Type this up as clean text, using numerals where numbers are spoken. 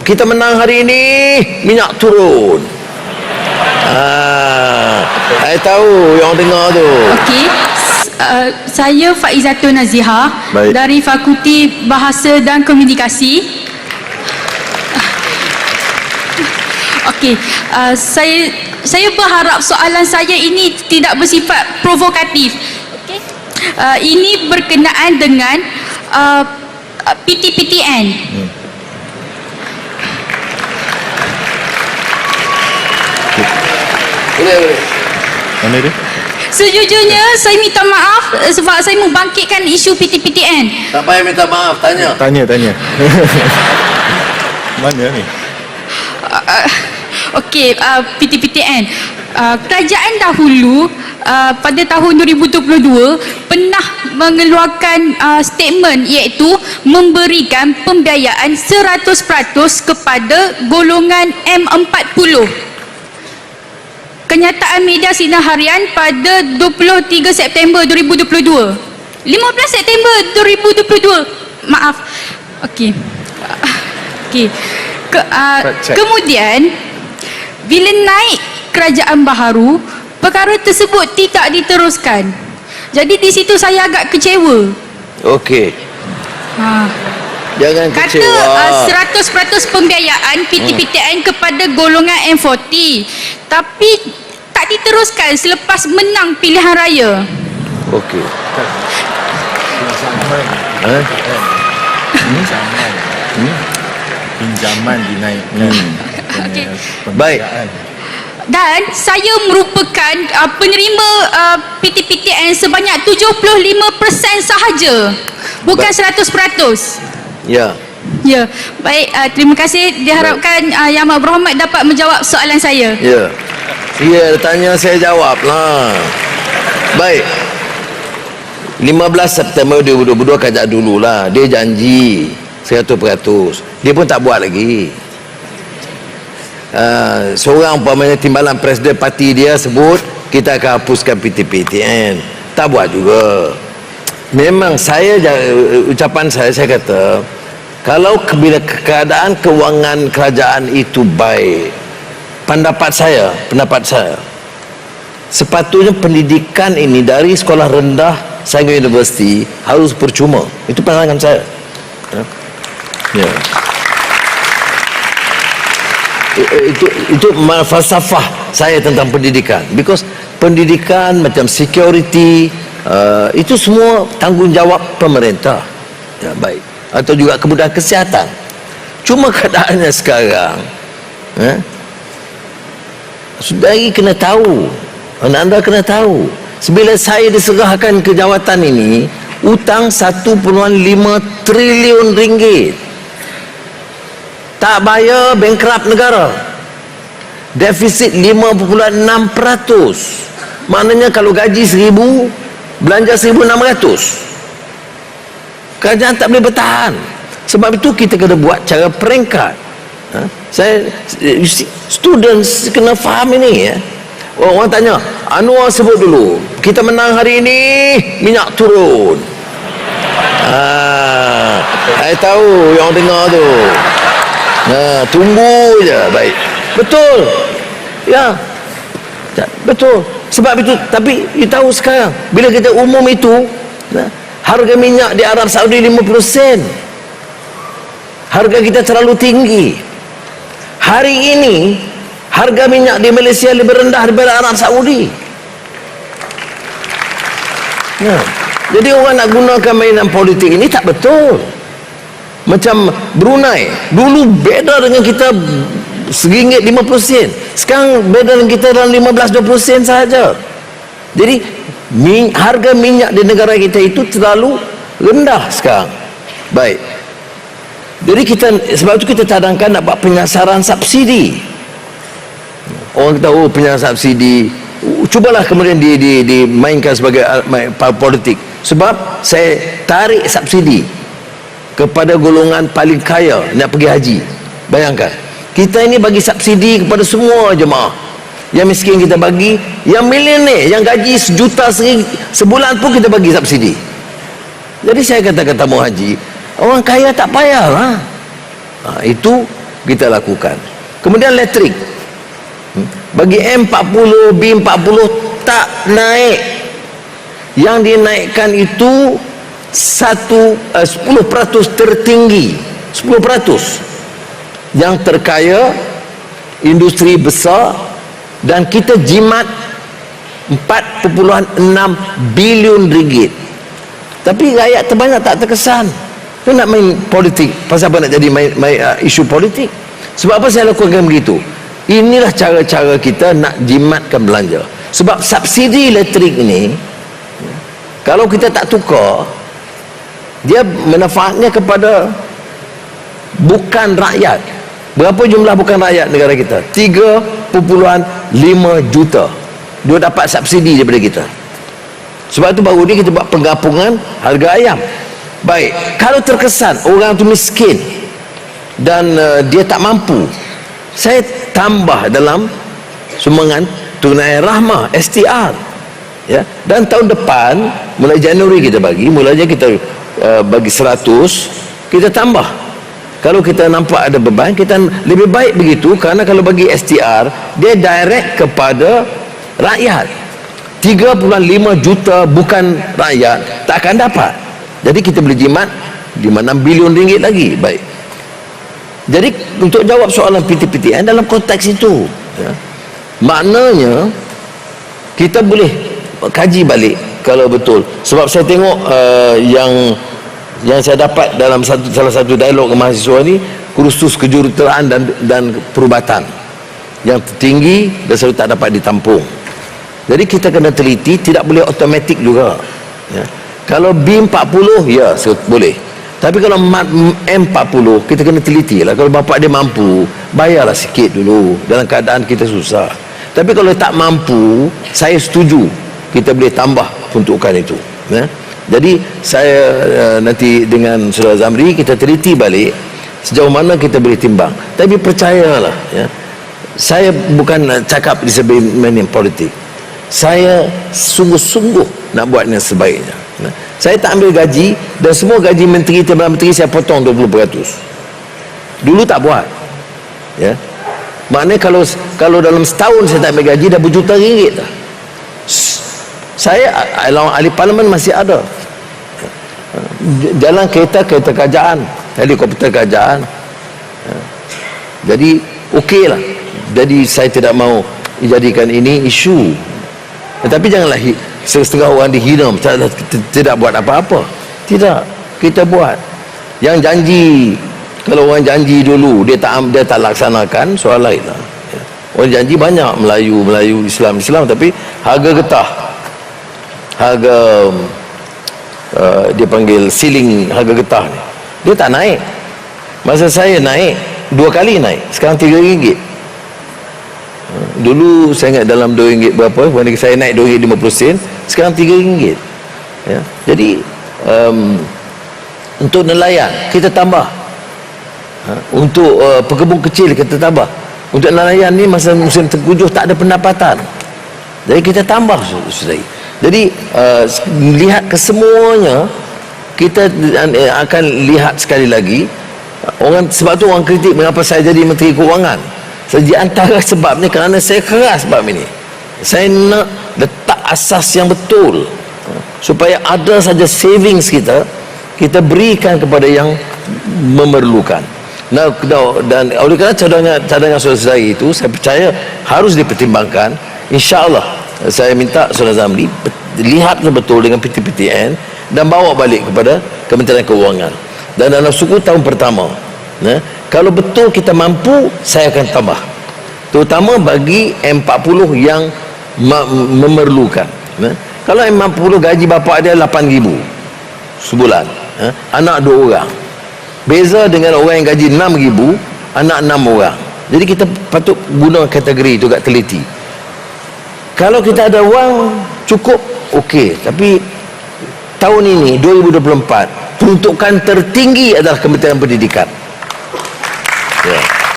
kita menang hari ini, minyak turun. Saya tahu yang dengar tu. Okey. Saya Faizatun Nazihah dari Fakulti Bahasa dan Komunikasi. Okey, saya berharap soalan saya ini tidak bersifat provokatif. Okey. Ini berkenaan dengan PTPTN. Boleh. Mana dia? Sejujurnya saya minta maaf sebab saya mau bangkitkan isu PTPTN. Tak payah minta maaf, tanya. Tanya. Mana ni? Okey, PTPTN. Kerajaan dahulu pada tahun 2022 pernah mengeluarkan statement iaitu memberikan pembiayaan 100% kepada golongan M40. Kenyataan media sinar harian pada 23 September 2022. 15 September 2022. Maaf. Okey. Kemudian bila naik kerajaan baharu, perkara tersebut tidak diteruskan. Jadi di situ saya agak kecewa. Okey. Jangan kecewa. Kata 100% pembiayaan PTPTN kepada golongan M40, tapi tak diteruskan selepas menang pilihan raya. Okey. Pinjaman dinaikkan. Okey. Baik. Dan saya merupakan penerima PTPTN sebanyak 75% sahaja, bukan 100%. Ya. Ya, baik, terima kasih. Diharapkan Yang Amat Berhormat dapat menjawab soalan saya. Ya. Ya, tanya saya jawablah. Baik. 15 September 2022 kajak dululah. Dia janji 100%. Dia pun tak buat lagi. Seorang umpamanya timbalan presiden parti dia sebut kita akan hapuskan PTPTN. Tak buat juga. Memang ucapan saya kata, kalau bila keadaan kewangan kerajaan itu baik, pendapat saya sepatutnya pendidikan ini dari sekolah rendah sehingga universiti harus percuma. Itu pandangan saya. Ya. Itu falsafah saya tentang pendidikan. Because pendidikan macam security, itu semua tanggungjawab pemerintah. Ya, baik. Atau juga kemudahan kesihatan. Cuma keadaannya sekarang, saudari kena tahu, anda kena tahu, sebila saya diserahkan ke jawatan ini, utang 1.5 triliun ringgit, tak bayar, bankrupt negara, defisit 5.6%. Maknanya kalau gaji 1,000, belanja 1,600. Kerajaan tak boleh bertahan. Sebab itu kita kena buat cara peringkat. Students kena faham ini, ya. Orang tanya, Anwar sebut dulu, kita menang hari ini, minyak turun. Saya tahu yang dengar tu. Tunggu je. Baik, betul, ya, betul. Sebab itu, tapi you tahu sekarang bila kita umum itu, harga minyak di Arab Saudi 50%. Harga kita terlalu tinggi. Hari ini harga minyak di Malaysia lebih rendah daripada Arab Saudi. Jadi orang nak gunakan mainan politik ini tak betul. Macam Brunei, dulu beda dengan kita RM1.50, sekarang beda dengan kita dalam 15-20 sen sahaja. Jadi harga minyak di negara kita itu terlalu rendah sekarang. Baik. Jadi sebab itu kita cadangkan nak buat penyasaran subsidi. Orang kata, penyasaran subsidi, cubalah kemudian dimainkan sebagai politik. Sebab saya tarik subsidi kepada golongan paling kaya nak pergi haji. Bayangkan, kita ini bagi subsidi kepada semua jemaah. Yang miskin kita bagi, yang milioner, yang gaji sejuta sebulan pun kita bagi subsidi. Jadi saya kata-kata mau haji, orang kaya tak payahlah. Itu kita lakukan. Kemudian elektrik, bagi M40, B40 tak naik. Yang dinaikkan itu 10% tertinggi, 10% yang terkaya, industri besar, dan kita jimat 4.6 bilion ringgit. Tapi rakyat terbanyak tak terkesan. Tu nak main politik. Pasal apa nak jadi main isu politik? Sebab apa saya lakukan begitu? Inilah cara-cara kita nak jimatkan belanja. Sebab subsidi elektrik ini, kalau kita tak tukar, dia manfaatnya kepada bukan rakyat. Berapa jumlah bukan rakyat negara kita? 3.5 juta. Dia dapat subsidi daripada kita. Sebab tu baru ni kita buat penggabungan harga ayam. Baik, kalau terkesan orang tu miskin dan dia tak mampu, saya tambah dalam sumbangan tunai rahmah STR, ya. Dan tahun depan mulai Januari kita bagi, mulanya kita bagi 100, kita tambah. Kalau kita nampak ada beban, kita lebih baik begitu, kerana kalau bagi STR dia direct kepada rakyat. 3.5 juta bukan rakyat tak akan dapat. Jadi kita boleh jimat 56 bilion ringgit lagi. Baik. Jadi untuk jawab soalan PTPTN dalam konteks itu, ya, maknanya kita boleh kaji balik kalau betul. Sebab saya tengok yang saya dapat dalam salah satu dialog ke mahasiswa ni, kursus kejuruteraan dan perubatan yang tertinggi dan selalu tak dapat ditampung. Jadi kita kena teliti, tidak boleh automatik juga, ya. Kalau B40 ya boleh, tapi kalau M40 kita kena teliti lah. Kalau bapak dia mampu, bayarlah sikit dulu dalam keadaan kita susah. Tapi kalau tak mampu, saya setuju kita boleh tambah peruntukan itu, ya. Jadi saya nanti dengan Saudara Zamri kita teliti balik sejauh mana kita boleh timbang. Tapi percayalah, ya, saya bukan cakap di sebagai politik. Saya sungguh-sungguh nak buat yang sebaiknya. Saya tak ambil gaji, dan semua gaji menteri, timbalan menteri saya potong 20%. Dulu tak buat, ya. Maknanya kalau dalam setahun saya tak ambil gaji, dah berjuta ringgit dah. Saya ahli parlimen masih ada. Jalan kereta kerajaan, helikopter kerajaan. Jadi okey lah. Jadi saya tidak mau jadikan ini isu. Tetapi janganlah setengah orang dihina tidak buat apa-apa. Tidak, kita buat. Yang janji, kalau orang janji dulu dia tak laksanakan, soal lain lah. Orang janji banyak, Melayu, Islam, tapi harga getah, harga dia panggil ceiling harga getah ni, dia tak naik. Masa saya naik 2 kali naik, sekarang RM3. Dulu saya ingat dalam RM2 berapa, waktu saya naik RM2.50, sekarang RM3, ya. Jadi untuk nelayan kita tambah, untuk pekebun kecil kita tambah. Untuk nelayan ni masa musim tengkujuh tak ada pendapatan, jadi kita tambah. Jadi lihat kesemuanya, kita akan lihat sekali lagi orang. Sebab tu orang kritik mengapa saya jadi Menteri Kewangan. Di antara sebabnya kerana saya keras sebab ini. Saya nak letak asas yang betul supaya ada saja savings kita berikan kepada yang memerlukan. Dan oleh kerana cadangan saudara itu, saya percaya harus dipertimbangkan. InsyaAllah saya minta Saudara Zamri lihat betul dengan PTPTN dan bawa balik kepada Kementerian Kewangan. Dan dalam suku tahun pertama, kalau betul kita mampu, saya akan tambah, terutama bagi M40 yang memerlukan. Kalau M40 gaji bapa dia 8,000 sebulan, anak 2 orang, beza dengan orang yang gaji 6,000, anak 6 orang. Jadi kita patut guna kategori itu, agak teliti. Kalau kita ada wang cukup, okey. Tapi tahun ini 2024 peruntukan tertinggi adalah Kementerian Pendidikan.